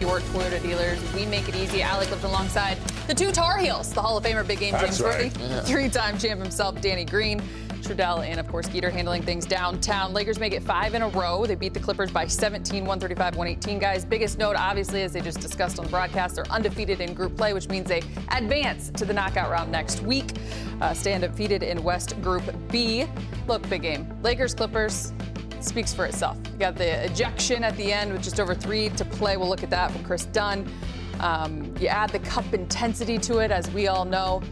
your Toyota dealers. We make it easy. Alec lives alongside the two Tar Heels, the Hall of Famer Big Game James Worthy, three-time champ himself, Danny Green, Trudell, and, of course, Geeter handling things downtown. Lakers make it 5 in a row. They beat the Clippers by 17, 135-118, guys. Biggest note, obviously, as they just discussed on the broadcast, they're undefeated in group play, which means they advance to the knockout round next week. Stay undefeated in West Group B. Look, big game. Lakers, Clippers, speaks for itself. You got the ejection at the end with just over 3 to play. We'll look at that from Chris Dunn. You add the cup intensity to it, as we all know.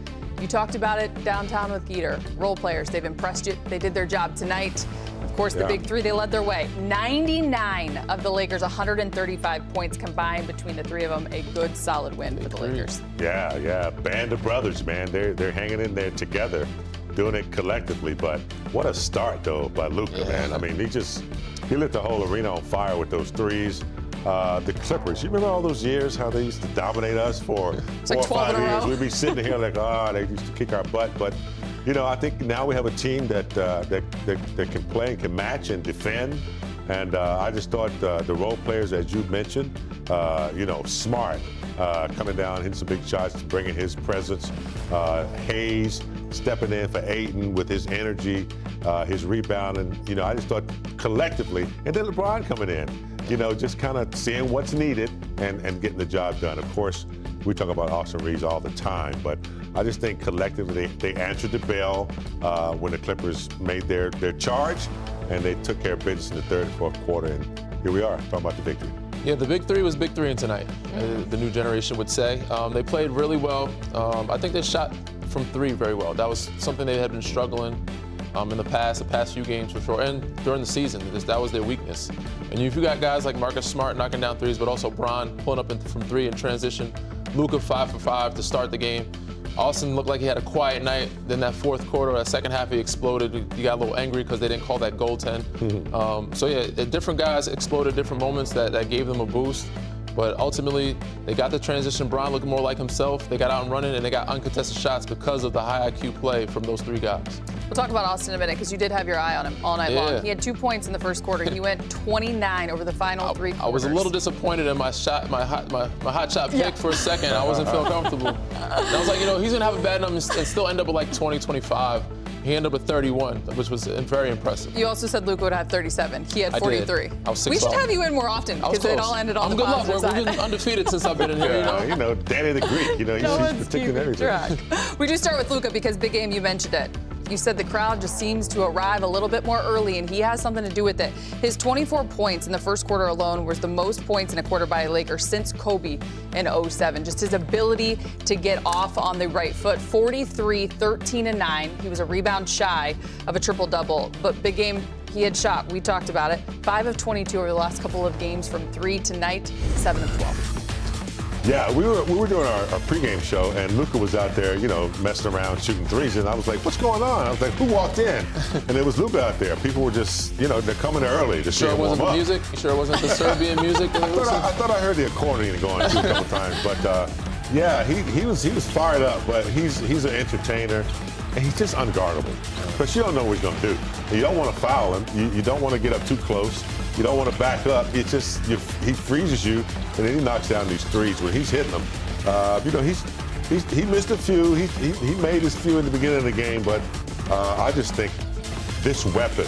You talked about it downtown with Geeter. Role players, they've impressed you. They did their job tonight. Of course, the big three, they led their way. 99 of the Lakers, 135 points combined between the three of them. A good, solid win for the Lakers. Yeah. Band of brothers, man. They're hanging in there together, doing it collectively. But what a start, though, by Luka, man. I mean, he lit the whole arena on fire with those threes. The Clippers, you remember all those years, how they used to dominate us for 4 or 5 years? We'd be sitting here like, they used to kick our butt. But, I think now we have a team that can play and can match and defend. And I just thought the role players, as you mentioned, Smart coming down, hitting some big shots, bringing his presence. Hayes stepping in for Ayton with his energy, his rebounding. I just thought collectively, and then LeBron coming in. Just kind of seeing what's needed and getting the job done. Of course, we talk about Austin Reaves all the time, but I just think collectively they answered the bell when the Clippers made their charge, and they took care of business in the third and fourth quarter, and here we are talking about the victory. Yeah, the big three was big three in tonight, the new generation would say. They played really well. I think they shot from 3 very well. That was something they had been struggling in the past few games for sure, and during the season. That was their weakness. And if you got guys like Marcus Smart knocking down threes, but also Bron pulling up from 3 in transition, Luka 5 for 5 to start the game. Austin looked like he had a quiet night. Then that fourth quarter, that second half, he exploded. He got a little angry because they didn't call that goaltend. Different guys exploded different moments that gave them a boost. But ultimately, they got the transition. Bron looking more like himself. They got out and running, and they got uncontested shots because of the high IQ play from those 3 guys. We'll talk about Austin in a minute because you did have your eye on him all night long. He had 2 points in the first quarter. He went 29 over the final 3 quarters. I was a little disappointed in my hot shot pick for a second. I wasn't feeling comfortable. And I was like, he's going to have a bad number and still end up with like 20, 25. He ended up with 31, which was very impressive. You also said Luka would have 37. He had 43. I was 6 We should have you in more often because it all ended on the positive side. We've been undefeated since I've been in here. Danny the Greek. He's predicting everything. We do start with Luka because big game, you mentioned it. You said the crowd just seems to arrive a little bit more early, and he has something to do with it. His 24 points in the first quarter alone was the most points in a quarter by a Laker since Kobe in 07. Just his ability to get off on the right foot. 43, 13, and 9. He was a rebound shy of a triple-double. But big game, he had shot. We talked about it. 5 of 22 over the last couple of games from 3 tonight, 7 of 12. Yeah, we were doing our pregame show, and Luka was out there, messing around, shooting threes, and I was like, what's going on? I was like, who walked in? And it was Luka out there. People were just, they're coming early to see him warm up. You sure it wasn't the Serbian music? I thought I heard the accordion going too a couple times, but he was fired up, but he's an entertainer, and he's just unguardable. Because you don't know what he's going to do. You don't want to foul him. You don't want to get up too close. You don't want to back up. It's just he freezes you, and then he knocks down these threes when he's hitting them. He missed a few. He made his few in the beginning of the game, but I just think this weapon,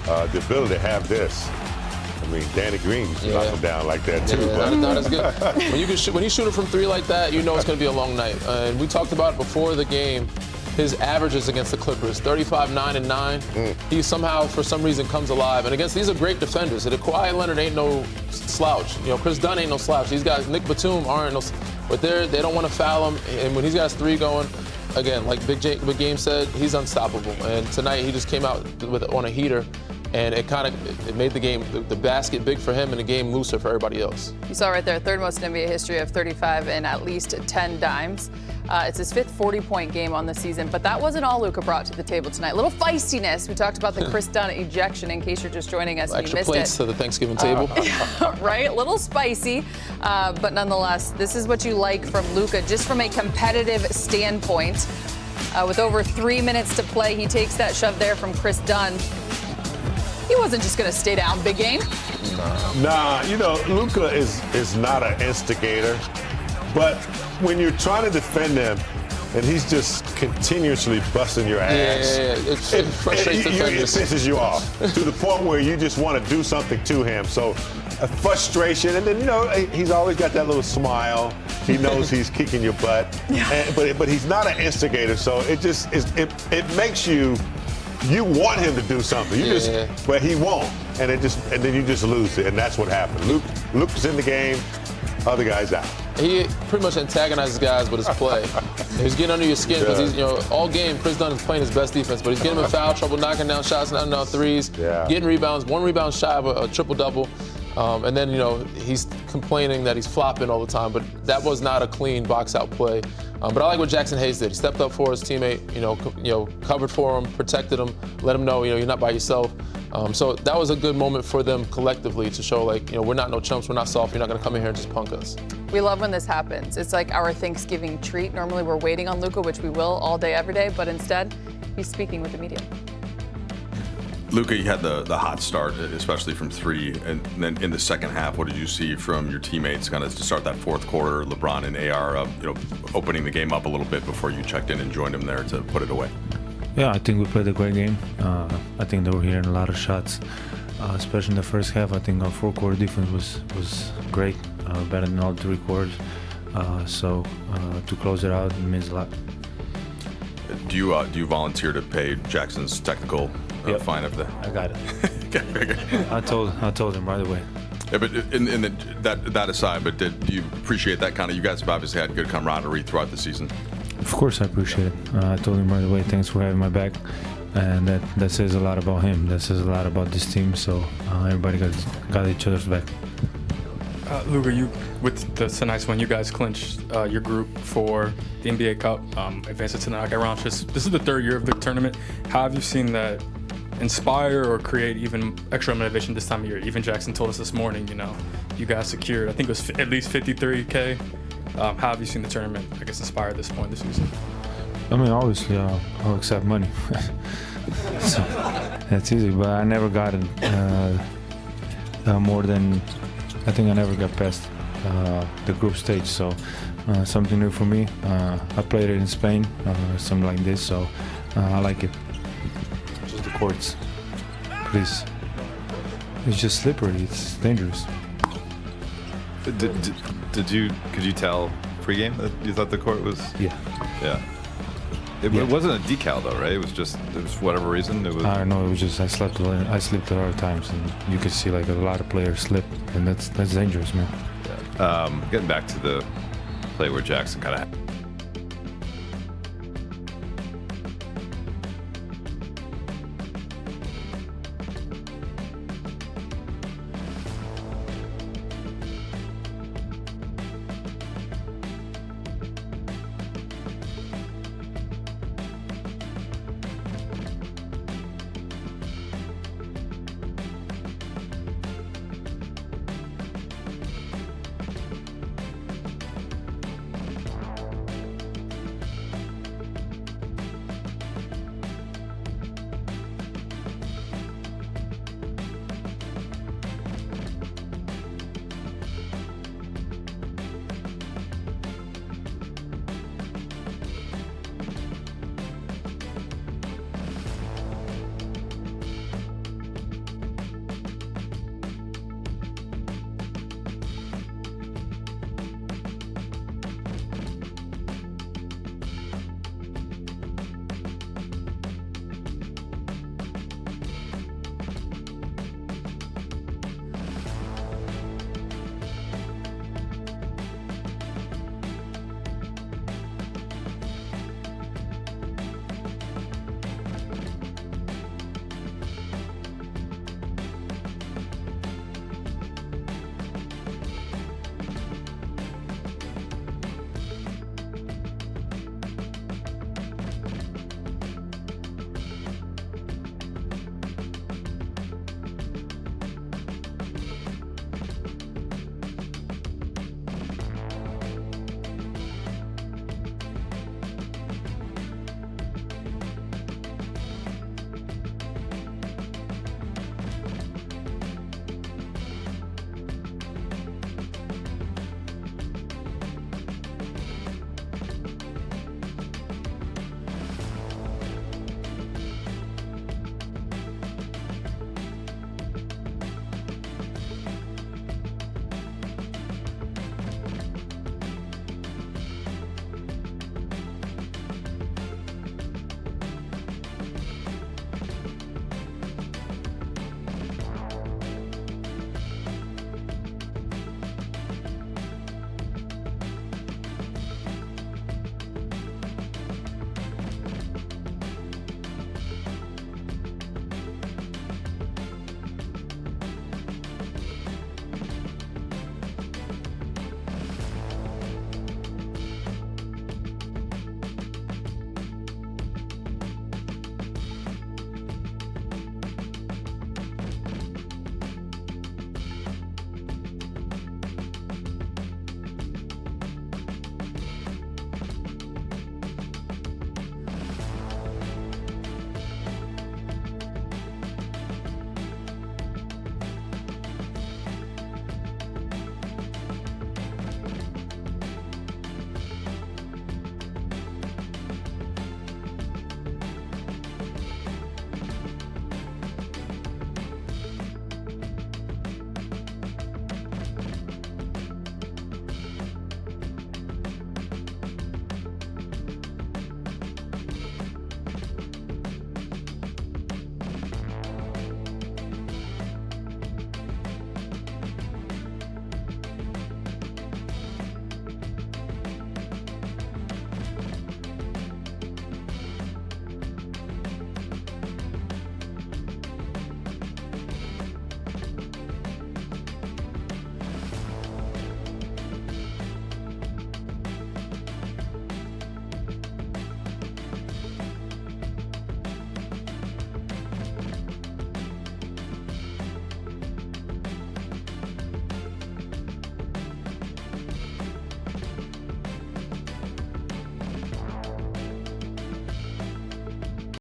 the ability to have this. I mean, Danny Green used to knock him down like that too. That's good. When you shoot it from 3 like that, it's going to be a long night. And we talked about it before the game. His averages against the Clippers, 35, 9, and 9. He somehow, for some reason, comes alive. And these are great defenders. And Kawhi Leonard ain't no slouch. Chris Dunn ain't no slouch. These guys, Nick Batum, aren't no. But they don't want to foul him. And when he's got his 3 going, again, like Big Game said, he's unstoppable. And tonight he just came out on a heater. And it made the game, the basket big for him and the game looser for everybody else. You saw right there, third most in NBA history of 35 and at least 10 dimes. It's his 5th 40-point game on the season, but that wasn't all Luka brought to the table tonight. A little feistiness. We talked about the Chris Dunn ejection in case you're just joining us and you missed it. Extra plates to the Thanksgiving table. Right, a little spicy, but nonetheless, this is what you like from Luka, just from a competitive standpoint. With over 3 minutes to play, he takes that shove there from Chris Dunn. He wasn't just going to stay down, big game. Nah, you know, Luka is not an instigator, but when you're trying to defend him and he's just continuously busting your ass, it frustrates defenders. It pisses you off to the point where you just want to do something to him. So a frustration, and then, you know, he's always got that little smile. He knows he's kicking your butt, but he's not an instigator, so it makes you want him to do something. But he won't, and then you just lose it, and that's what happened. Luke's in the game, other guys out. He pretty much antagonizes guys with his play. He's getting under your skin because he's, you know, all game Chris Dunn is playing his best defense, but he's getting him in foul trouble, knocking down shots, knocking down threes, getting rebounds, 1 rebound shy of a triple-double. And then, you know, he's complaining that he's flopping all the time, but that was not a clean box-out play. But I like what Jackson Hayes did. He stepped up for his teammate, you know, covered for him, protected him, let him know, you know, you're not by yourself. So that was a good moment for them collectively to show, like, you know, we're not no chumps, we're not soft, you're not going to come in here and just punk us. We love when this happens. It's like our Thanksgiving treat. Normally we're waiting on Luka, which we will all day, every day, but instead he's speaking with the media. Luka, you had the hot start, especially from three, and then in the second half, what did you see from your teammates kind of to start that fourth quarter? LeBron and AR, you know, opening the game up a little bit before you checked in and joined them there to put it away. Yeah, I think we played a great game. I think they were hitting a lot of shots, especially in the first half. I think our fourth quarter defense was great, better than all 3 quarters. So to close it out, it means a lot. Do you volunteer to pay Jackson's technical fine of the? I got it. I told him right away. Yeah, but that aside, but do you appreciate that kind of? You guys have obviously had good camaraderie throughout the season. Of course, I appreciate it. I told him right away, thanks for having my back, and that says a lot about him. That says a lot about this team. So everybody got each other's back. Luka, it's a nice one. You guys clinched your group for the NBA Cup, advanced to the knockout round. This is the 3rd year of the tournament. How have you seen that inspire or create even extra motivation this time of year? Even Jackson told us this morning, you know, you guys secured, I think it was at least $53K. How have you seen the tournament, I guess, inspire at this point this season? I mean, obviously, I'll accept money. So that's easy, but I never got it more than, I think I never got past the group stage, so something new for me. I played it in Spain, something like this, so I like it. Just the courts, please. It's just slippery, it's dangerous. Could you tell pregame that you thought the court was? Yeah. It wasn't a decal though, right? It was whatever reason. It was. I know. It was just I slept a lot of times, and you could see like a lot of players slip, and that's dangerous, man. Getting back to the play where Jackson kind of